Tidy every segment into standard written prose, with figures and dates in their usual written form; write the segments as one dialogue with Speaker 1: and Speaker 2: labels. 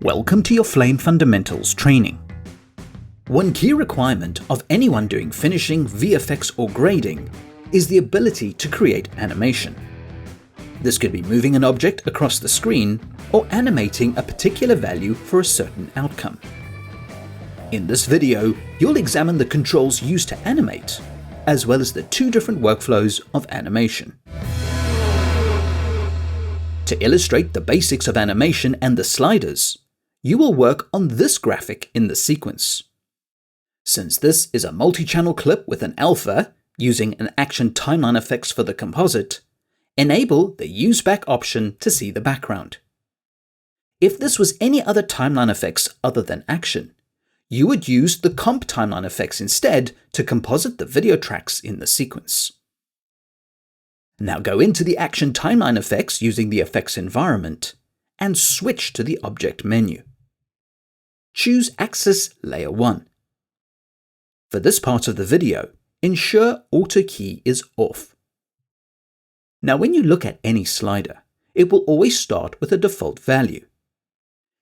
Speaker 1: Welcome to your Flame Fundamentals training. One key requirement of anyone doing finishing, VFX or grading is the ability to create animation. This could be moving an object across the screen or animating a particular value for a certain outcome. In this video, you'll examine the controls used to animate, as well as the two different workflows of animation. To illustrate the basics of animation and the sliders, you will work on this graphic in the sequence. Since this is a multi-channel clip with an alpha, using an action timeline effects for the composite, enable the Use Back option to see the background. If this was any other timeline effects other than action, you would use the Comp timeline effects instead to composite the video tracks in the sequence. Now go into the action timeline effects using the effects environment and switch to the object menu. Choose Axis Layer 1. For this part of the video, ensure Auto-Key is off. Now when you look at any slider, it will always start with a default value.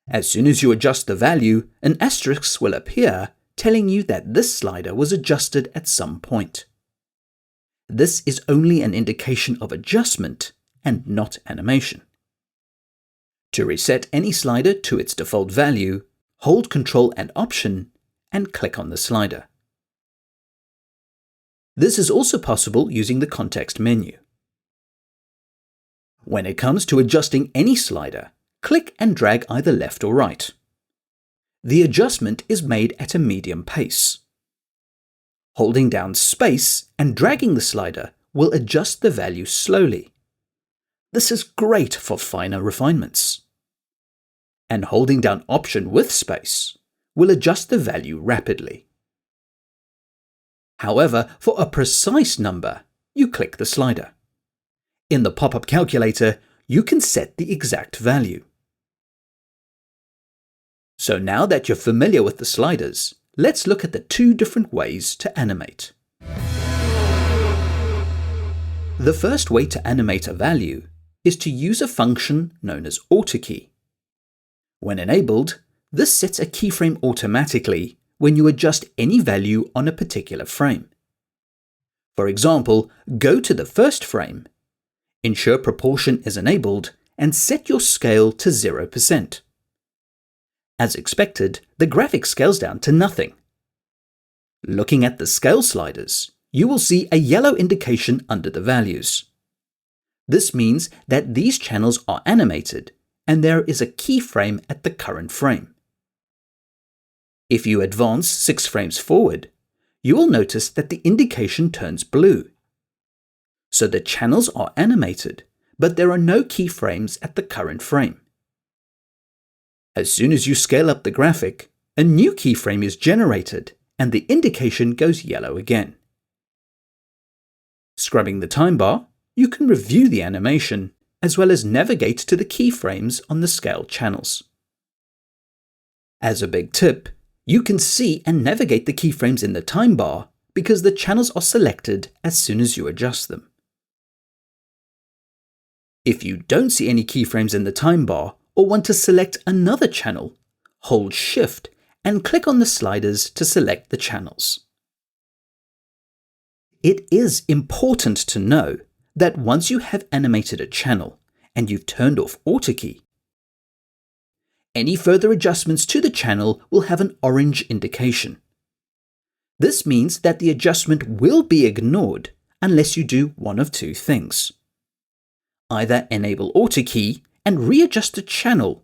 Speaker 1: As soon as you adjust the value, an asterisk will appear telling you that this slider was adjusted at some point. This is only an indication of adjustment and not animation. To reset any slider to its default value, hold Ctrl and Option and click on the slider. This is also possible using the context menu. When it comes to adjusting any slider, click and drag either left or right. The adjustment is made at a medium pace. Holding down space and dragging the slider will adjust the value slowly. This is great for finer refinements. And holding down Option with space will adjust the value rapidly. However, for a precise number, you click the slider. In the pop-up calculator, you can set the exact value. So now that you're familiar with the sliders, let's look at the two different ways to animate. The first way to animate a value is to use a function known as Auto-Key. When enabled, this sets a keyframe automatically when you adjust any value on a particular frame. For example, go to the first frame, ensure proportion is enabled, and set your scale to 0%. As expected, the graphic scales down to nothing. Looking at the scale sliders, you will see a yellow indication under the values. This means that these channels are animated and there is a keyframe at the current frame. If you advance 6 frames forward, you will notice that the indication turns blue. So the channels are animated, but there are no keyframes at the current frame. As soon as you scale up the graphic, a new keyframe is generated and the indication goes yellow again. Scrubbing the time bar, you can review the animation as well as navigate to the keyframes on the scale channels. As a big tip, you can see and navigate the keyframes in the time bar because the channels are selected as soon as you adjust them. If you don't see any keyframes in the time bar or want to select another channel, hold Shift and click on the sliders to select the channels. It is important to know that once you have animated a channel and you've turned off Auto-Key, any further adjustments to the channel will have an orange indication. This means that the adjustment will be ignored unless you do one of two things. Either enable Auto-Key and readjust the channel,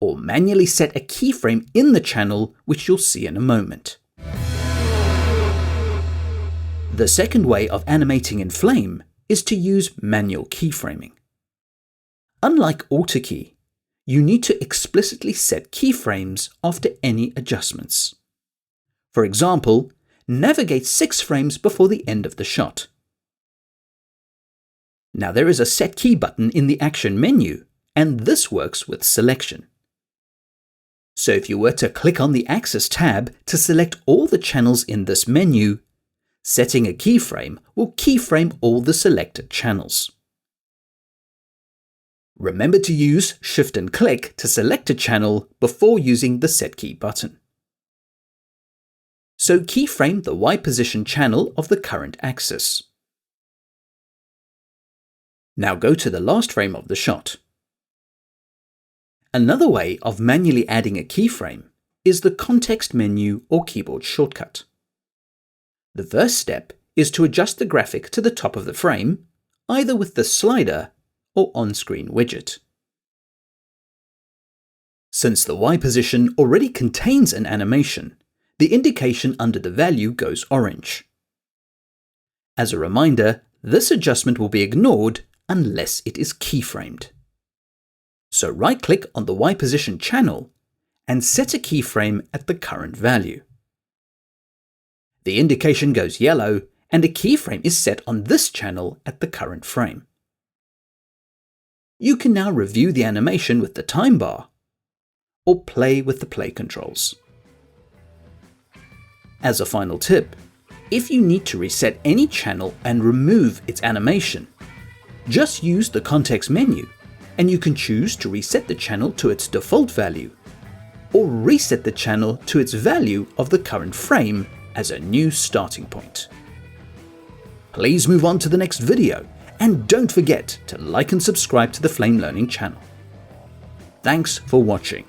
Speaker 1: or manually set a keyframe in the channel, which you'll see in a moment. The second way of animating in Flame is to use manual keyframing. Unlike Auto-Key, you need to explicitly set keyframes after any adjustments. For example, navigate 6 frames before the end of the shot. Now there is a Set Key button in the Action menu, and this works with selection. So if you were to click on the Axis tab to select all the channels in this menu, setting a keyframe will keyframe all the selected channels. Remember to use Shift and click to select a channel before using the Set Key button. So keyframe the Y position channel of the current axis. Now go to the last frame of the shot. Another way of manually adding a keyframe is the context menu or keyboard shortcut. The first step is to adjust the graphic to the top of the frame, either with the slider or on-screen widget. Since the Y position already contains an animation, the indication under the value goes orange. As a reminder, this adjustment will be ignored unless it is keyframed. So right-click on the Y position channel and set a keyframe at the current value. The indication goes yellow and a keyframe is set on this channel at the current frame. You can now review the animation with the time bar or play with the play controls. As a final tip, if you need to reset any channel and remove its animation, just use the context menu and you can choose to reset the channel to its default value or reset the channel to its value of the current frame as a new starting point. Please move on to the next video and don't forget to like and subscribe to the Flame Learning channel. Thanks for watching.